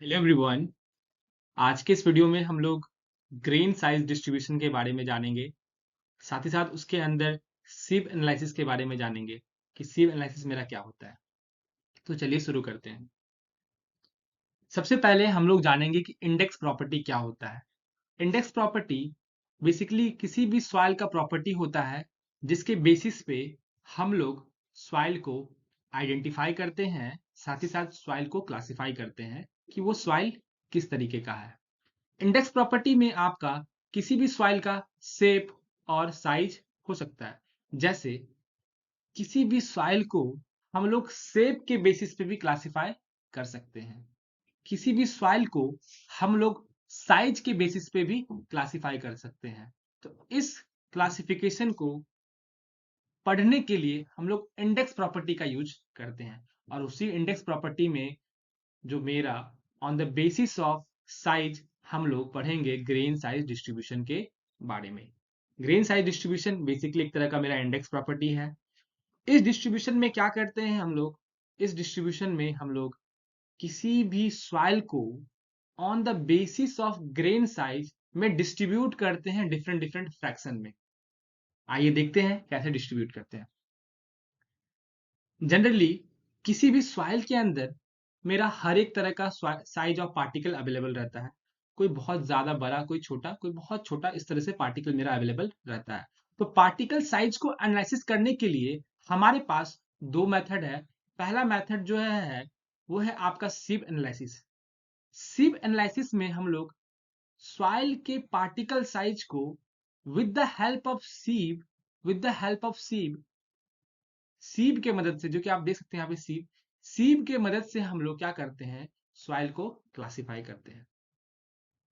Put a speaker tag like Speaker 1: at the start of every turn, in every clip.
Speaker 1: Hello everyone. आज के इस वीडियो में हम लोग ग्रेन साइज डिस्ट्रीब्यूशन के बारे में जानेंगे। साथ ही साथ उसके अंदर सिव एनालिसिस के बारे में जानेंगे कि सिव एनालिसिस मेरा क्या होता है। तो चलिए शुरू करते हैं। सबसे पहले हम लोग जानेंगे कि इंडेक्स प्रॉपर्टी क्या होता है। इंडेक्स प्रॉपर्टी बेसिकली किसी भी सॉइल का प्रॉपर्टी होता है जिसके बेसिस पे हम लोग सॉइल को आइडेंटिफाई करते हैं, साथ ही साथ सॉइल को क्लासिफाई करते हैं कि वो सॉइल किस तरीके का है। इंडेक्स प्रॉपर्टी में आपका किसी भी सॉइल का शेप और साइज हो सकता है। जैसे किसी भी सॉइल को हम लोग शेप के बेसिस पे भी क्लासिफाई कर सकते हैं। किसी भी सॉइल को हम लोग साइज के बेसिस पे भी क्लासिफाई कर सकते हैं। तो इस क्लासिफिकेशन को पढ़ने के लिए हम लोग इंडेक्स प्रॉपर्टी का यूज करते हैं। और उसी इंडेक्स प्रॉपर्टी में जो मेरा on the basis of size हम लोग पढ़ेंगे ग्रेन साइज डिस्ट्रीब्यूशन के बारे में। ग्रेन साइज डिस्ट्रीब्यूशन बेसिकली एक तरह का मेरा इंडेक्स प्रॉपर्टी है। इस डिस्ट्रीब्यूशन में क्या करते हैं हम लोग, इस डिस्ट्रीब्यूशन में हम लोग किसी भी सॉइल को on the basis of grain size में डिस्ट्रीब्यूट करते हैं डिफरेंट डिफरेंट फ्रैक्शन में। आइए देखते हैं कैसे डिस्ट्रीब्यूट करते हैं। जनरली किसी भी सॉइल के अंदर मेरा हर एक तरह का साइज ऑफ पार्टिकल अवेलेबल रहता है। कोई बहुत ज्यादा बड़ा, कोई छोटा, कोई बहुत छोटा, इस तरह से पार्टिकल मेरा अवेलेबल रहता है। तो पार्टिकल साइज को एनालिसिस करने के लिए हमारे पास दो मेथड है। पहला मेथड जो है वो है आपका सिव एनालिसिस। सिव एनालिसिस में हम लोग सॉइल के पार्टिकल साइज को with the help of sieve with the help of sieve sieve के मदद से, जो कि आप देख सकते हैं यहाँ पे सीव सीव के मदद से हम लोग क्या करते हैं, सॉइल को क्लासिफाई करते हैं।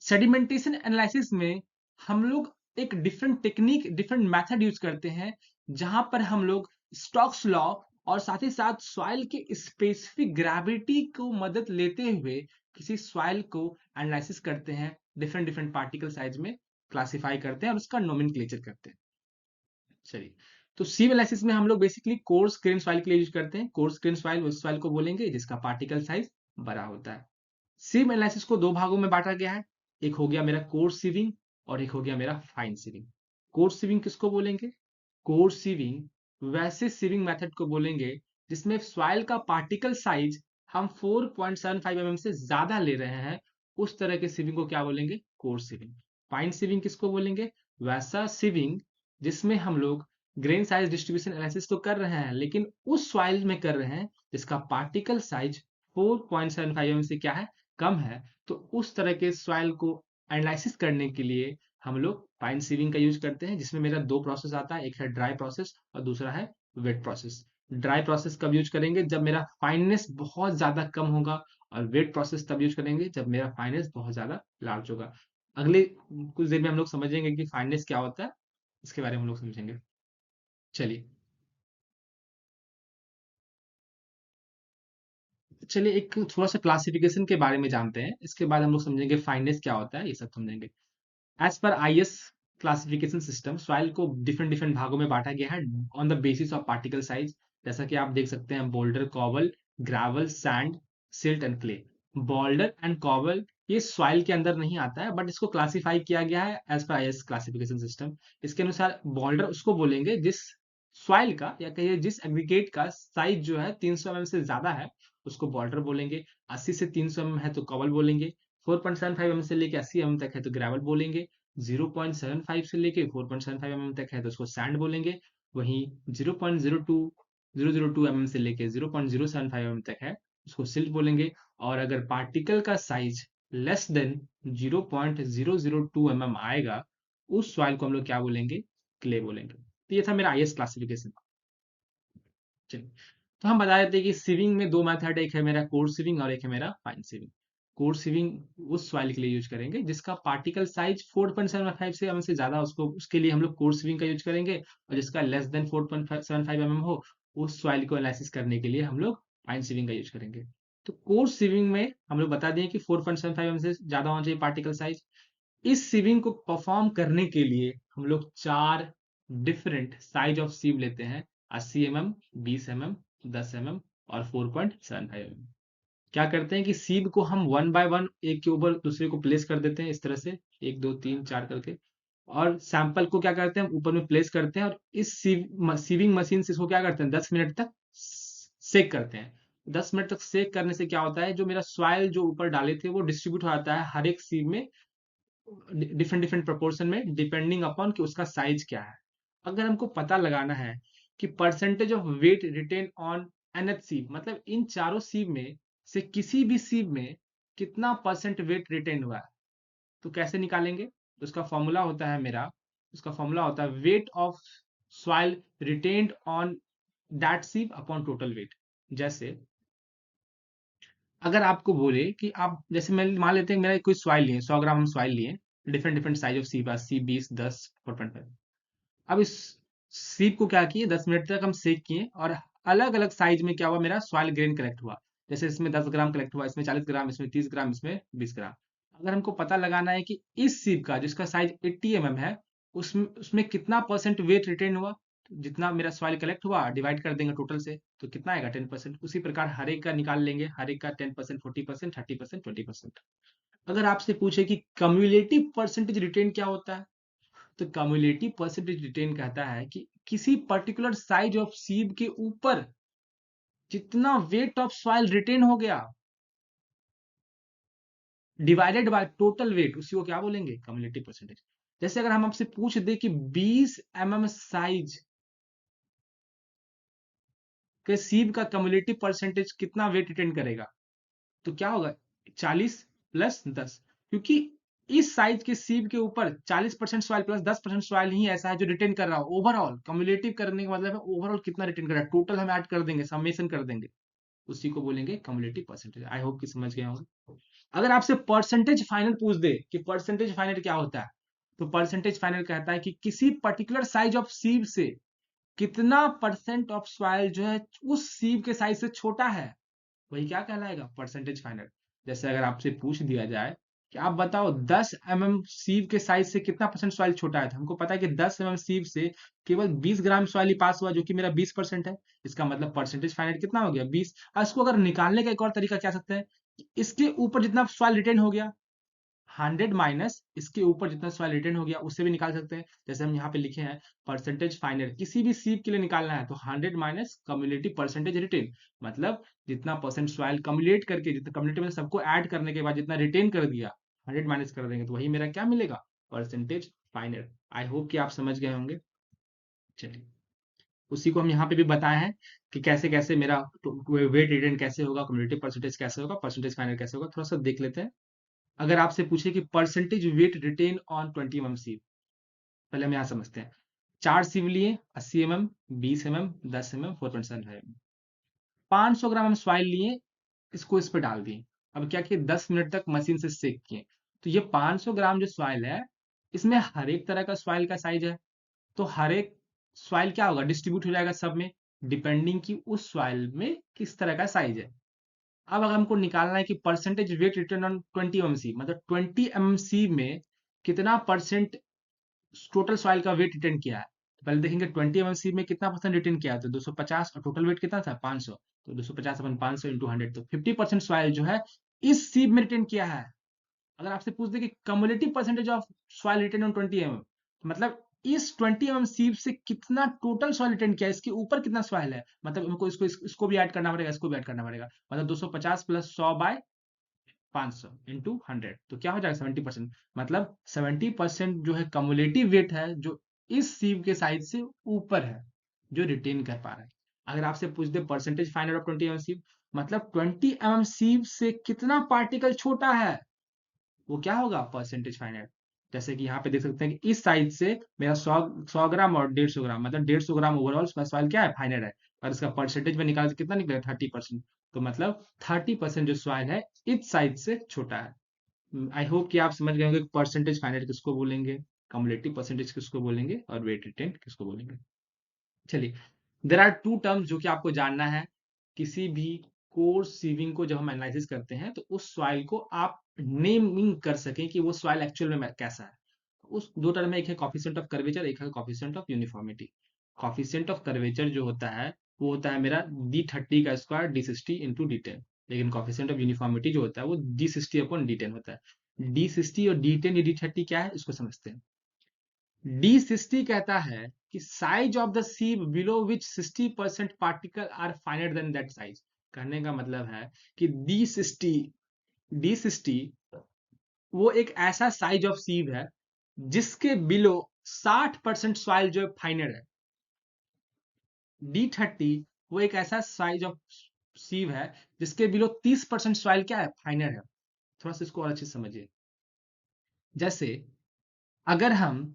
Speaker 1: सेडिमेंटेशन एनालिसिस में हम लोग एक different technique, different method use करते हैं, जहां पर हम लोग स्टोक्स लॉ और साथ ही साथ सॉइल के स्पेसिफिक ग्रेविटी को मदद लेते हुए किसी सॉइल को एनालिसिस करते हैं, डिफरेंट डिफरेंट पार्टिकल साइज में क्लासिफाई करते हैं और उसका नोमेनक्लेचर करते हैं। चलिए, तो सिव एनालिसिस में हम लोग बेसिकली कोर्स ग्रेन सॉइल के लिए यूज करते हैं। कोर्स ग्रेन सॉइल उस सॉइल को बोलेंगे जिसका पार्टिकल साइज बड़ा होता है। सिव एनालिसिस को दो भागों में बांटा गया है। एक हो गया मेरा कोर्स सीविंग और एक हो गया मेरा फाइन सीविंग। कोर्स सीविंग किसको बोलेंगे? कोर्स सीविंग वैसे सीविंग मेथड को बोलेंगे जिसमें सॉइल का पार्टिकल साइज हम 4.75 mm से ज्यादा ले रहे हैं। उस तरह के सीविंग को क्या बोलेंगे? Course sieving. फाइन सीविंग किसको बोलेंगे? वैसा सीविंग जिसमें हम लोग ग्रेन साइज डिस्ट्रीब्यूशन एनालिसिस तो कर रहे हैं, लेकिन उस सॉइल में कर रहे हैं जिसका पार्टिकल साइज 4.75 mm से क्या है, कम है। तो उस तरह के सॉइल को एनालिसिस करने के लिए हम लोग फाइन सीविंग का यूज करते हैं, जिसमें मेरा दो प्रोसेस आता है, एक है ड्राई प्रोसेस और दूसरा है वेट प्रोसेस। ड्राई प्रोसेस कब यूज करेंगे? जब मेरा फाइननेस बहुत ज्यादा कम होगा। और वेट प्रोसेस तब यूज करेंगे जब मेरा फाइननेस बहुत ज्यादा लार्ज होगा। अगले कुछ देर में हम लोग समझेंगे कि फाइननेस क्या होता है, इसके बारे में हम लोग समझेंगे। चलिए चलिए एक थोड़ा सा क्लासिफिकेशन के बारे में जानते हैं, इसके बाद हम लोग समझेंगे फाइननेस क्या होता है, ये सब समझेंगे। As per IS classification system soil को डिफरेंट डिफरेंट भागों में बांटा गया है on the basis of particle size. जैसा कि आप देख सकते हैं, boulder, cobble, gravel, sand, silt and clay. Boulder and cobble ये सॉइल के अंदर नहीं आता है, बट इसको क्लासिफाई किया गया है as per IS classification system. इसके अनुसार बोल्डर उसको बोलेंगे जिस सॉइल का या कहिए जिस एग्रीगेट का साइज जो है 300 mm से ज्यादा है, उसको बोल्डर बोलेंगे। 80 से 300 mm है तो कॉबल बोलेंगे। 4.75 mm से लेके 80 mm तक है तो ग्रेवल बोलेंगे। 0.75 से लेके 4.75 mm तक है तो उसको सैंड बोलेंगे। वहीं 0.02 mm से लेके 0.075 mm तक है उसको सिल्ट बोलेंगे। और अगर पार्टिकल का साइज लेस देन 0.002 mm आएगा, उस सॉइल को हम लोग क्या बोलेंगे? क्ले बोलेंगे। तो ये था मेरा आईएस क्लासिफिकेशन। चलिए, तो हम बता देते हैं कि सीविंग में दो मेथड है, एक है मेरा कोर्स सीविंग और एक है मेरा फाइन सीविंग। कोर्स सीविंग उस सॉइल के लिए यूज करेंगे जिसका पार्टिकल साइज 4.75 से mm से ज्यादा, उसको उसके लिए हम लोग कोर्स सीविंग का यूज करेंगे। और जिसका लेस देन 4.75 mm हो, उस सॉइल को एनालिसिस करने के लिए हम लोग फाइन सीविंग का यूज करेंगे। तो कोर्स सीविंग में हम लोग बता दें कि 4.75 mm से ज्यादा होना चाहिए पार्टिकल साइज। इस सीविंग को परफॉर्म करने के लिए हम लोग चार डिफरेंट साइज ऑफ सीव लेते हैं: 80 mm, 20 mm, 10 mm और 4.75 mm। क्या करते हैं कि सीब को हम वन बाय वन एक के ऊपर दूसरे को प्लेस कर देते हैं इस तरह से, 1 2 3 4 करके, और सैंपल को क्या करते हैं ऊपर में प्लेस करते हैं, और इस सीविंग मशीन से इसको क्या करते हैं 10 मिनट तक सेक करते हैं। 10 मिनट तक सेक करने से क्या होता है, जो मेरा सॉइल जो ऊपर डाले थे वो डिस्ट्रीब्यूट हो जाता है हर एक सीब में डिफरेंट डिफरेंट प्रोपोर्शन में, डिपेंडिंग अपॉन कि उसका साइज क्या है। अगर हमको पता लगाना है कि percentage of weight retained on nth sieve, मतलब इन चारों सीब में से किसी भी सीब में कितना परसेंट वेट रिटेन हुआ है, तो कैसे निकालेंगे? उसका फॉर्मूला होता है मेरा, उसका फॉर्मूला होता है weight of soil retained on that sieve upon total weight. जैसे अगर आपको बोले कि आप, जैसे मैं मान लेते हैं मेरा कोई सॉइल लिए 100 ग्राम हम सॉइल लिए, different different size of sieve, 80 20 10 4.5। अब इस सीप को क्या किए 10 मिनट तक हम सेक किए, और अलग अलग साइज में क्या हुआ मेरा सॉइल ग्रेन कलेक्ट हुआ। जैसे इसमें 10 ग्राम कलेक्ट हुआ, इसमें 40 ग्राम, इसमें 30 ग्राम, इसमें 20 ग्राम। अगर हमको पता लगाना है कि इस सीप का जिसका साइज 80 है, उसमें उसमें कितना परसेंट वेट रिटेन हुआ, तो जितना मेरा सॉइल कलेक्ट हुआ डिवाइड कर देंगे टोटल से, तो कितना आएगा 10%। उसी प्रकार हर एक का निकाल लेंगे, हर एक का 10% 40% 30% 20%। अगर आपसे पूछे कि कम्युलेटिव परसेंटेज रिटेन क्या होता है, तो कम्युलेटिव परसेंटेज रिटेन कहता है कि किसी पर्टिकुलर साइज ऑफ सीड के ऊपर जितना वेट ऑफ सॉइल रिटेन हो गया डिवाइडेड बाय टोटल वेट, उसी को क्या बोलेंगे कम्युलेटिव परसेंटेज। जैसे अगर हम आपसे पूछ दे कि 20 साइज के सीब का कम्युलेटिव परसेंटेज कितना वेट रिटेन करेगा, तो क्या होगा 40 प्लस 10, क्योंकि इस साइज के सीब के ऊपर 40% सॉइल प्लस 10% सॉइल ही ऐसा है जो रिटेन कर रहा हो। ओवरऑल कम्युलेटिव करने का मतलब है ओवरऑल कितना रिटेन कर रहा है, टोटल हम ऐड कर देंगे, समेशन कर देंगे, उसी को बोलेंगे कम्युलेटिव परसेंटेज। आई होप कि समझ गए होंगे। अगर आपसे परसेंटेज फाइनल पूछ दे कि परसेंटेज फाइनल क्या होता है, तो परसेंटेज फाइनल कहता है कि किसी पर्टिकुलर साइज ऑफ सीब से कितना परसेंट ऑफ सॉइल जो है उस सीब के साइज से छोटा है, वही क्या कहलाएगा परसेंटेज फाइनल। जैसे अगर आपसे पूछ दिया जाए कि आप बताओ 10 सीव के साइज से कितना परसेंट सॉइल छोटा है, तो हमको पता है कि 10 सीव से केवल 20 ग्राम सॉइल ही पास हुआ, जो कि मेरा 20% है। इसका मतलब परसेंटेज फाइनल कितना हो गया 20। और इसको अगर निकालने का एक और तरीका क्या सकते हैं, इसके ऊपर जितना सॉइल रिटेन हो गया 100 माइनस इसके ऊपर जितना सॉइल रिटेन हो गया उससे भी निकाल सकते हैं। जैसे हम यहाँ पे लिखे हैं परसेंटेज फाइनल किसी भी सीप के लिए निकालना है, तो 100 माइनस कम्युलेटिव परसेंटेज रिटेन, मतलब जितना परसेंट सॉइल कम्युलेट करके, जितना कम्युलेटिव में सबको ऐड करने के बाद जितना रिटेन कर दिया 100 माइनस कर देंगे, तो वही मेरा क्या मिलेगा परसेंटेज फाइनल। आई होप कि आप समझ गए होंगे। चलिए, उसी को हम यहाँ पे भी बताए हैं कि कैसे कैसे मेरा वेट रिटेन कैसे होगा, कम्युलेटिव परसेंटेज कैसे होगा, परसेंटेज फाइनल कैसे होगा, थोड़ा सा देख लेते हैं। अगर आपसे पूछे कि परसेंटेज वेट रिटेन ऑन 20 सीव, पहले हम यहाँ समझते हैं। 4 सीव लिए 80 20 10 4.75 500 ग्राम हम सॉइल लिए, इसको इस पे डाल दिए। अब क्या किए 10 मिनट तक मशीन से सेक किए, तो ये 500 ग्राम जो सॉइल है, इसमें हर एक तरह का सॉइल का साइज है, तो हर एक सॉइल क्या होगा डिस्ट्रीब्यूट हो जाएगा सब में, डिपेंडिंग कि उस सॉइल में किस तरह का साइज है। अब अगर हमको निकालना है कि परसेंटेज वेट रिटर्न ऑन 20 मतलब 20 में कितना परसेंट टोटल सॉइल का वेट रिटेन किया है, तो पहले देखेंगे 20 में कितना परसेंट रिटेन किया है, तो 250, और टोटल वेट कितना था 500, तो 250 अपन 500 इंटू 100, तो 50% सॉइल जो है इस सीब में रिटेन किया है। अगर आपसे पूछ दे कि cumulative percentage of soil retained on 20 मतलब इस 20 सीब से कितना टोटल सॉइल रिटेन किया है, इसके ऊपर कितना सॉइल है, मतलब हमको इसको भी ऐड करना पड़ेगा, इसको भी ऐड करना पड़ेगा, मतलब 250 प्लस 100 बाय 500 इंटू 100, तो क्या हो जाएगा 70%, मतलब 70% जो है कमुलेटिव वेट है जो इस सीव के साइज से ऊपर है, जो रिटेन कर पा रहा है। अगर आपसे पूछ दे परसेंटेज फाइंड आउट ऑफ 20 सीव, मतलब 20 सीव से कितना पार्टिकल छोटा है, वो क्या होगा परसेंटेज फाइंड आउट। जैसे कि यहाँ पे देख सकते हैं कि इस साइज से मेरा 100 ग्राम और 150 ग्राम, मतलब 150 ग्राम ओवरऑल सॉइल क्या है फाइनल है, और इसका परसेंटेज में निकाल कितना निकलेगा 30%, तो मतलब 30% जो सॉइल है इस साइज से छोटा है। आई होप कि आप समझ गए होंगे परसेंटेज फाइनल किसको बोलेंगे, कम्युलेटिव परसेंटेज किसको बोलेंगे, और वेट रिटेन किसको बोलेंगे। चलिए, देर आर टू टर्म्स जो कि आपको जानना है। किसी भी कोर्स सीविंग को जब हम एनालिसिस करते हैं, तो उस सॉइल को आप नेमिंग कर सकें कि वो सॉइल एक्चुअल में कैसा है। उस दो टर्म में, एक है कॉफिशिएंट ऑफ कर्वेचर, एक है coefficient of uniformity. Coefficient of curvature जो होता है वो होता है मेरा D30 का स्क्वायर D60 इंटू D10। लेकिन कॉफिशिएंट ऑफ यूनिफॉर्मिटी जो होता है वो D60/D10 होता है। D60 और D10 या D30 क्या है इसको समझते हैं। D60 कहता है कि size of the sieve below which 60% particle are finer than that size. कहने का मतलब है कि D60 वो एक ऐसा साइज ऑफ sieve है जिसके बिलो 60% सॉइल जो है फाइनर है। D30 वो एक ऐसा साइज ऑफ sieve है जिसके बिलो 30% सॉइल क्या है, फाइनर है। थोड़ा सा इसको और अच्छे से समझिए। जैसे अगर हम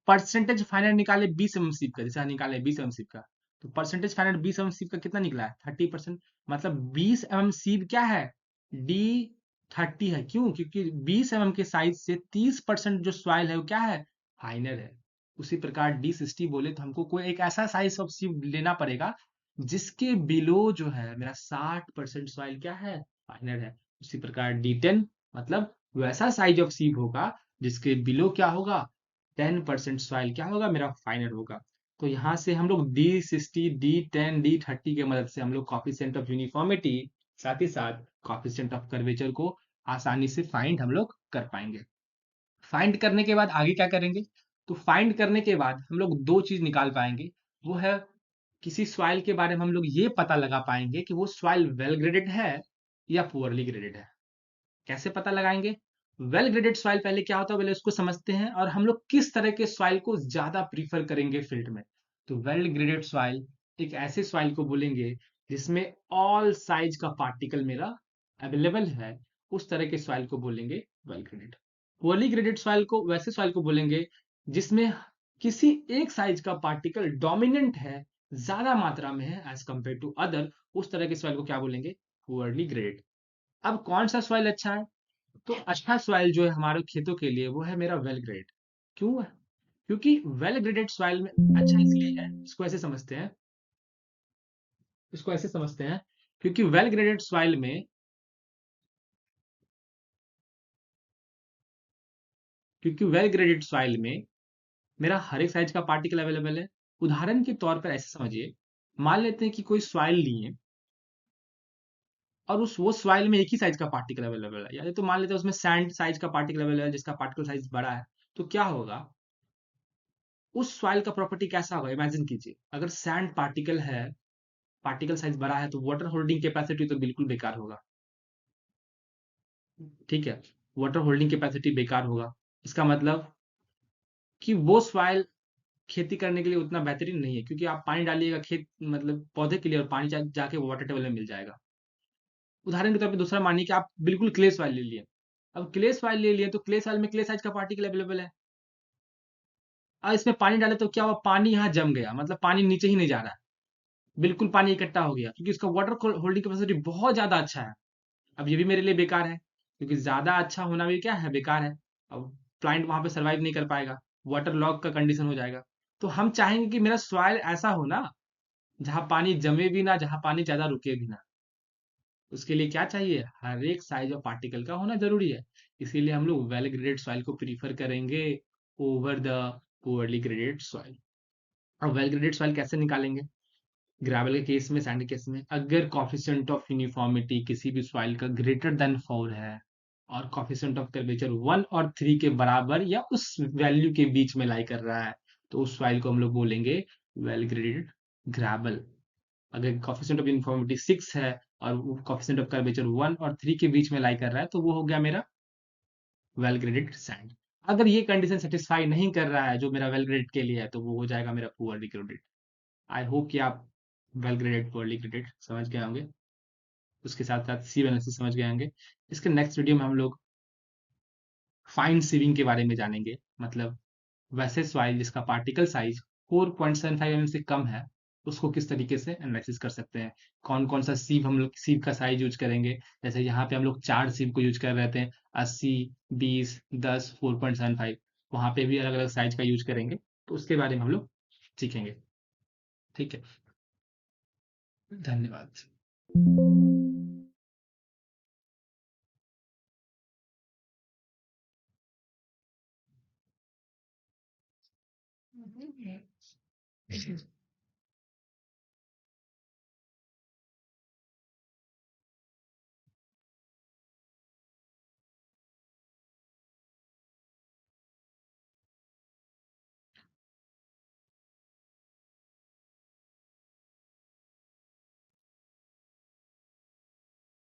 Speaker 1: परसेंटेज फाइनल निकाले 20 सीप का, जैसे निकाले 20 सीप का, तो परसेंटेज फाइनल 20 सीप का कितना निकला है, 30%। मतलब 20 सीप क्या है, D30 है। क्यों? क्योंकि 20 के साइज से 30% जो सॉइल है वो क्या है, फाइनल है। उसी प्रकार D60 बोले तो हमको कोई एक ऐसा साइज ऑफ सीप लेना पड़ेगा जिसके बिलो जो है मेरा 60% सॉइल क्या है, फाइनल है। उसी प्रकार D10 मतलब वैसा साइज ऑफ सीप होगा जिसके बिलो क्या होगा, 10% सॉइल क्या होगा, मेरा फाइनल होगा। तो यहाँ से हम लोग D60, D10, D30 के मदद से हम लोग कॉफिशिएंट ऑफ यूनिफॉर्मिटी साथ ही साथ कॉफिशिएंट ऑफ कर्वेचर को आसानी से फाइंड हम लोग कर पाएंगे। फाइंड करने के बाद आगे क्या करेंगे, तो फाइंड करने के बाद हम लोग दो चीज निकाल पाएंगे। वो है किसी सॉइल के बारे में हम लोग ये पता लगा पाएंगे कि वो सॉइल वेल ग्रेडेड है या पुअरली ग्रेडेड है। कैसे पता लगाएंगे? वेल ग्रेडेड सॉइल पहले क्या होता है पहले उसको समझते हैं, और हम लोग किस तरह के सॉइल को ज्यादा प्रीफर करेंगे फील्ड में। तो वेल ग्रेडेड सॉइल एक ऐसे सॉइल को बोलेंगे जिसमें ऑल साइज का पार्टिकल मेरा अवेलेबल है, उस तरह के सॉइल को बोलेंगे well graded. Poorly graded soil को वैसे सॉइल को बोलेंगे जिसमें किसी एक साइज का पार्टिकल डोमिनेंट है, ज्यादा मात्रा में है एज कंपेयर टू अदर, उस तरह के सॉइल को क्या बोलेंगे, पुअरली ग्रेडेड। अब कौन सा सॉइल अच्छा है, तो अच्छा सॉइल जो है हमारे खेतों के लिए वो है मेरा वेल ग्रेड। क्यों है? क्योंकि वेल ग्रेडेड सॉइल में अच्छा इसलिए है, इसको ऐसे समझते हैं क्योंकि वेल ग्रेडेड सॉइल में मेरा हर एक साइज का पार्टिकल अवेलेबल है। उदाहरण के तौर पर ऐसे समझिए, मान लेते हैं कि कोई सॉइल लिए और उस वो सॉइल में एक ही साइज का पार्टिकल अवेलेबल है, या तो मान लेते हैं उसमें सैंड साइज का पार्टिकल अवेलेबल है जिसका पार्टिकल साइज बड़ा है। तो क्या होगा, उस सॉइल का प्रॉपर्टी कैसा होगा, इमेजिन कीजिए। अगर सैंड पार्टिकल है, पार्टिकल साइज बड़ा है, तो वाटर होल्डिंग कैपेसिटी तो बिल्कुल बेकार होगा। ठीक है, वाटर होल्डिंग कैपेसिटी बेकार होगा। इसका मतलब कि वो सॉइल खेती करने के लिए उतना बेहतरीन नहीं है, क्योंकि आप पानी डालिएगा खेत मतलब पौधे के लिए और पानी जाके वाटर टेबल में मिल जाएगा। उदाहरण के तौर पे दूसरा मानिए कि आप बिल्कुल क्ले सॉइल ले लिए। अब क्ले सॉइल ले लिए तो क्ले सॉइल में क्ले साइज का पार्टिकल अवेलेबल है। अब इसमें पानी डाले तो क्या हुआ, पानी यहाँ जम गया, मतलब पानी नीचे ही नहीं जा रहा है, बिल्कुल पानी इकट्ठा हो गया, क्योंकि इसका वाटर होल्डिंग कैपेसिटी बहुत ज्यादा अच्छा है। अब ये भी मेरे लिए बेकार है, क्योंकि ज्यादा अच्छा होना भी क्या है, बेकार है। अब प्लांट वहां पे सरवाइव नहीं कर पाएगा, वाटर लॉग का कंडीशन हो जाएगा। तो हम चाहेंगे कि मेरा सॉइल ऐसा हो ना जहाँ पानी जमे भी ना, जहाँ पानी ज्यादा रुके भी ना। उसके लिए क्या चाहिए, हर एक साइज ऑफ पार्टिकल का होना जरूरी है। इसीलिए हम लोग वेल ग्रेडेड सॉइल को प्रीफर करेंगे over the poorly graded soil. और वेल ग्रेडेड सॉइल कैसे निकालेंगे, ग्रेवल के केस में, सैंड के केस में, अगर कॉफिशिएंट ऑफ यूनिफॉर्मिटी किसी भी सॉइल का ग्रेटर देन 4 है और कॉफिशिएंट ऑफ कर्वेचर 1 और 3 के बराबर या उस वैल्यू के बीच में लाई कर रहा है, तो उस सॉइल को हम लोग बोलेंगे वेल ग्रेडेड ग्रेवल। अगर कॉफिशिएंट ऑफ यूनिफॉर्मिटी 6 है और कॉफिशिएंट ऑफ कर्वेचर 1 और 3 के बीच में लाई कर रहा है, तो वो हो गया मेरा वेल ग्रेडेड सैंड। अगर ये कंडीशन सेटिस्फाई नहीं कर रहा है जो मेरा वेल ग्रेडेड के लिए है, तो वो हो जाएगा मेरा पुअरली ग्रेडेड। आई होप कि आप वेल ग्रेडेड पुअरली ग्रेडेड समझ गए होंगे, उसके साथ साथ सी एनालिसिस समझ गए होंगे। इसके नेक्स्ट वीडियो में हम लोग फाइन सीविंग के बारे में जानेंगे, मतलब वैसे सॉइल जिसका पार्टिकल साइज 4.75 mm से कम है, उसको किस तरीके से एनालिसिस कर सकते हैं। कौन कौन सा सीव हम लोग सीव का साइज यूज करेंगे, जैसे यहाँ पे हम लोग 4 सीव को यूज कर रहे थे, 80, 20, 10, 4.75, वहां पे भी अलग अलग साइज का यूज करेंगे। तो उसके बारे में हम लोग सीखेंगे। ठीक है, धन्यवाद।